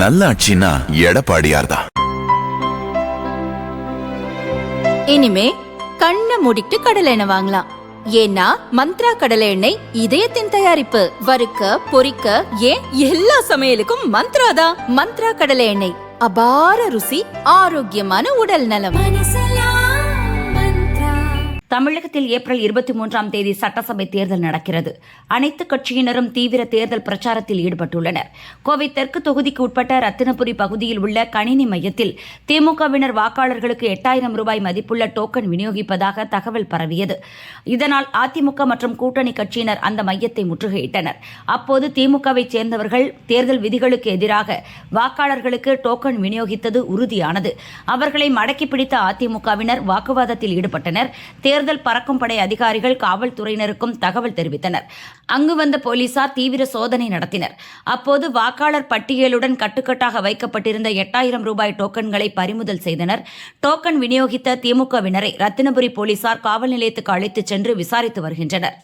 நல்லாட்சினா எடப்பாடியார் தான். இனிமே கண்ணை மூடிட்டு கடலை எண்ணெய் வாங்கலாம். ஏன்னா மந்த்ரா கடலை எண்ணெய் இதயத்தின் தயாரிப்பு. வறுக்க பொரிக்க ஏன் எல்லா சமையலுக்கும் மந்த்ரா தான். மந்த்ரா கடலை எண்ணெய், அபார ருசி, ஆரோக்கியமான உடல் நலம். தமிழகத்தில் ஏப்ரல் 23ஆம் தேதி சட்டசபை தேர்தல் நடக்கிறது. அனைத்து கட்சியினரும் தீவிர தேர்தல் பிரச்சாரத்தில் ஈடுபட்டுள்ளனர். கோவை தெற்கு தொகுதிக்கு உட்பட்ட ரத்தினபுரி பகுதியில் உள்ள கணினி மையத்தில் திமுகவினர் வாக்காளர்களுக்கு 8000 ரூபாய் மதிப்புள்ள டோக்கன் விநியோகிப்பதாக தகவல் பரவியது. இதனால் அதிமுக மற்றும் கூட்டணி கட்சியினர் அந்த மையத்தை முற்றுகையிட்டனர். அப்போது திமுகவைச் சேர்ந்தவர்கள் தேர்தல் விதிகளுக்கு எதிராக வாக்காளர்களுக்கு டோக்கன் விநியோகித்தது உறுதியானது. அவர்களை மடக்கி பிடித்த அதிமுகவினர் வாக்குவாதத்தில் ஈடுபட்டனர். தேர்தல் பறக்கும் படை அதிகாரிகள் காவல்துறையினருக்கும் தகவல் தெரிவித்தனர். அங்கு வந்த போலீசார் தீவிர சோதனை நடத்தினர். அப்போது வாக்காளர் பட்டியலுடன் கட்டுக்கட்டாக வைக்கப்பட்டிருந்த 8000 ரூபாய் டோக்கன்களை பறிமுதல் செய்தனர். டோக்கன் விநியோகித்த திமுகவினரை ரத்தினபுரி போலீசார் காவல் நிலையத்துக்கு அழைத்துச் சென்று விசாரித்து வருகின்றனர்.